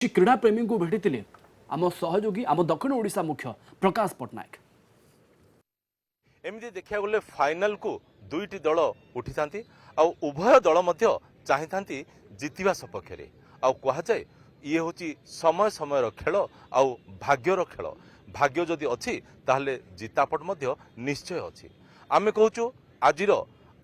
क्रीड़ा प्रेमी को भेटी आम सहयोगी आम दक्षिण ओडिशा मुख्य प्रकाश पट्टनायक। एमती देखा गले फाइनाल को दुईटी दल उठी था उभय दल चाहता जितवा सपक्ष कहुए ये हूँ समय समय खेल आउ भाग्यर खेल भाग्य जदि अच्छी ताहले जितापट निश्चय अच्छी आम कहूँ आज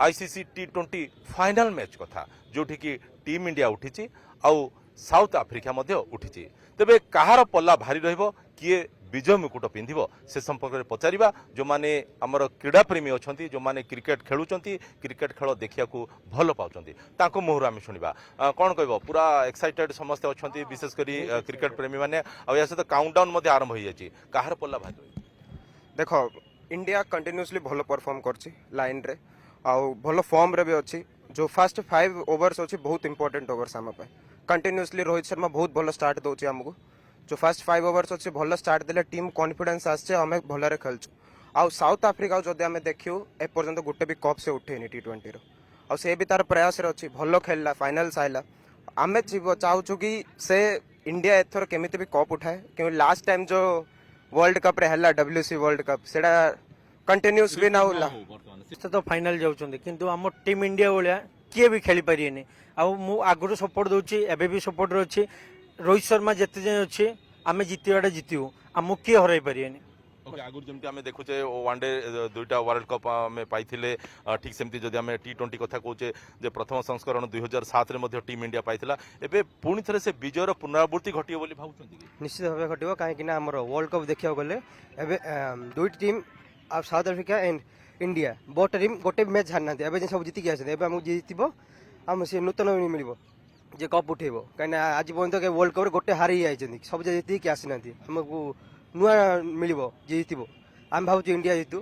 आईसीसी T20 फाइनाल मैच कथा जोठी की टीम इंडिया उठी आउ साउथ आफ्रिका उठी तेबे कहार पल्ला भारी रहिबो किए विजय मुकुट पिंधिबो से संपर्क में पचारिबा जो माने हमर क्रीड़ा प्रेमी अछंती जो माने क्रिकेट खेलुचंती क्रिकेट खेल देखिया को भल पाउचंती ताको मोहर आम शुणिबा कोन कहबो पूरा एक्साइटेड समस्त अछंती विशेष करी क्रिकेट प्रेमी माने आ या से काउंटडाउन मध्ये आरंभ होई जाची कहार पल्ला भारी देखो इंडिया कंटिन्यूअसली भल परफॉर्म करछि लाइन रे आ भल फॉर्म रे भी अच्छी जो फर्स्ट 5 ओवर्स अच्छी बहुत इंपोर्टेंट ओवर्स आम कंटिन्यूअसली रोहित शर्मा बहुत भल स्टार्ट दौर आमको जो फर्स्ट 5 ओवर्स अच्छे भल स्टार्ट देले टीम कॉन्फिडेंस आसे आम भलरे खेलचु आउ साउथ आफ्रिका जदि आम देखियो एपर्यंत गोटे भी कप से उठेनी T20 रो से भी तार प्रयास अच्छी भल खेलला फाइनल आइला आम चाहूँ कि से इंडिया एथर केमिति भी कप उठाए क्योंकि लास्ट टाइम जो वर्ल्ड कप रे हला WC वर्ल्ड कप सेटा कंटिन्यूअस भी ना होला तो फाइनाल जाउछन्ती किंतु हम टीम इंडिया वाला किए भी खेली पारिएनी आउ आगुरी सपोर्ट दूची एबे भी सपोर्ट अच्छी रोहित शर्मा जिते जाए अच्छे आम जितवाटा जितु आम किए हर पारिएनी आगुरी जमी आम देखुचे वनडे दुईटा वर्ल्ड कप आम पाइले ठीक सेमती जदि आम T20 कथा कहूचे जे प्रथम संस्करण 2007 रे टीम इंडिया पाइला एबे पुणी थे से विजयर पुनरावृत्ति घटियो बोली भावुचंती निश्चित भाव घटियो कहीं आमर वर्ल्ड कप देखा गले एबे दुईटी टीम आ South Africa and India both team गोटे मैच हारना एवं सब जीतिक आमको जीतब आम से नूतन मिल जे कप उठेब कहीं आज पर्यटन के वर्ल्ड कप गोटे हारी जाइए सब जीतिक आसीना आमको नुआ मिल जीतब आम भावुँ इंडिया जीतु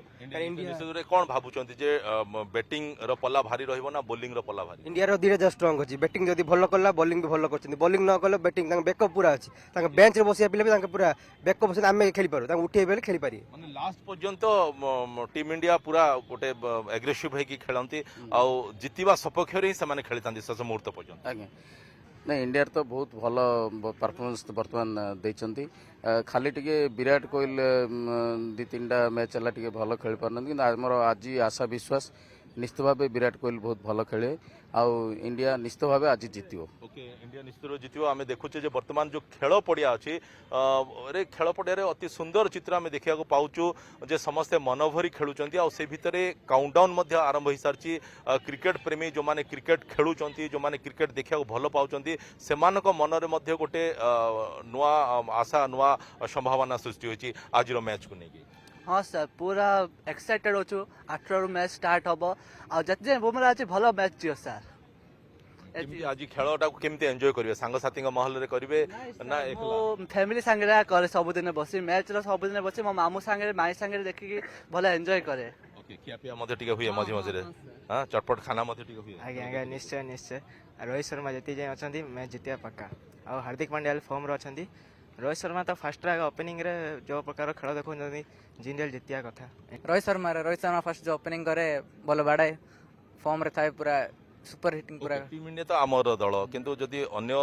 कौन भावुं जे बैटिंग रो पल्ला भारी रहिबो ना बॉलिंग रो पल्ला भारी इंडिया रो दीटा स्ट्रंग अच्छी बैटिंग जब भल कला बॉलिंग भी भल कर बॉलिंग न कले बैटिंग बैकअप पूरा अच्छी बेंच रे बसिया पिले भी पूरा बैकअप बस आम खेली पारू उठे बेले खेली पारे माने लास्ट पर्यंत टीम इंडिया पूरा गोटे एग्रेसिव है कि खेलंती आ जितिबा सपक्ष रे से माने खेलितांती शेष मुहूर्त पर्यंत आज्ञा ना इंडिया तो बहुत भल परफॉर्मेंस बर्तमान देइचंती खाली टिके विराट कोहली दी तीनटा मैच है टिके भल खेल पारन कि आमर आज आशा विश्वास निश्चित भाव विराट कोहली बहुत भल खेले आउ इंडिया निश्चित भाव आज जीत ओके इंडिया निश्चित जीत आम देखुचे जे वर्तमान जो खेल पड़िया अच्छी रे खेल पड़िया अति सुंदर चित्र आम देखा पाचु जे समस्ते मन भरी खेलुंट आ से भितर काउंटडाउन आरंभ हो सारी क्रिकेट प्रेमी जो माने क्रिकेट खेलुंट जो माने क्रिकेट देखा भल पाँच से मन में गोटे नुआ आशा नुआ संभावना सृष्टि होती आज मैच को लेकिन हाँ सर पूरा एक्साइटेड अच्छु 8 मैच स्टार्ट हम आते बुमरा आज भल मैच जी सर आज खेलटा केमती एंजॉय करिवे सांग साथी महल रे करिवे ना मो फैमिली संगे करे सबुदिन बसी मैच रो सबुदिन बसी मो मामू संगे माई संगे देखि भल एंजॉय करे ओके किया पिया मध्ये टिके हुए मझी मझी रे हां चटपट खाना मध्ये टिके हुए आगे आगे निश्चय निश्चय रोहित शर्मा जीति जाए अछंती मैच जितिया पक्का आ हार्दिक पांड्या फॉर्म रो अछंती रोहित शर्मा तो फास्ट ओपनिंग रे जो प्रकार खेल देखो जिंदल जितिया कथा रोहित शर्मा फर्स्ट जो ओपनिंग करे भल बाड़ाए फॉर्म रे थाए पूरा सुपर हिटिंग पूरा टीम इंडिया तो आमर दल किंतु जदि अन्य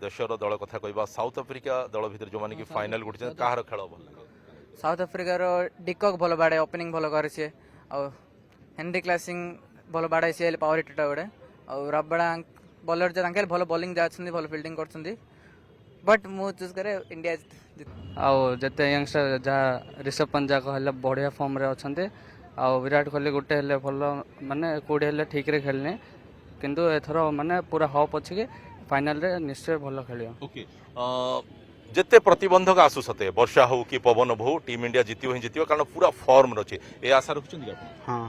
देशर दल कथा कहबा साउथ आफ्रिका दल भितर जो माने कि फाइनल गुटे काहर खेल भल साउथ आफ्रिका रो डिकॉक भल बाड़े ओपनिंग भल करे छे आ हेनरी क्लासिंग भल बाड़े से पावर हिटर गोटे आ रबड़ा बॉलर जे तांके भल बॉलिंग जाछंदी भल फील्डिंग करछंदी बट मु चूज करे इंडिया आउ जते यंगस्टर जहाँ ऋषभ पंत जाक हेल्ले बढ़िया फॉर्म रे अछंते आउ विराट कोहली गोटे हेल्ले भल माने कोडे हेल्ले ठीक रे खेलने किंतु एथरो माने पूरा हॉप अछि कि फाइनल रे निश्चय भल खेलियो ओके जेते प्रतिबंधक आसु सते वर्षा हो कि पवन हो टीम इंडिया जीतियो ही जीतियो कारण पूरा फॉर्म रछि ए आशा रखछन हां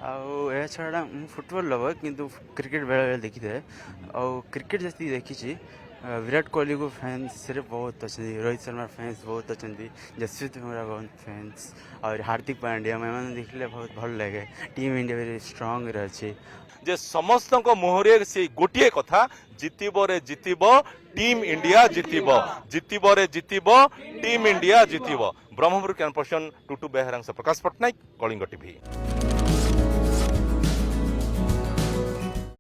आउ ए छड़ा फुटबॉल लव किंतु क्रिकेट बेले देखि दे आउ क्रिकेट जति देखि छी विराट कोहली को फैंस सिर्फ बहुत अच्छे रोहित शर्मा फैंस बहुत अच्छे जसप्रीत बुमराह बहुत फैंस और हार्दिक पांड्या मैं देखले बहुत भल लगे टीम इंडिया वेरी स्ट्रांग रही जे समस्त मुहरे से गोटे कथा जितब रे जितब टीम इंडिया जितब जितब रे जितब टीम इंडिया जितब ब्रह्मपुर कैंपस टुटू बेहरांग से प्रकाश पट्टनायक कलिंग टीवी।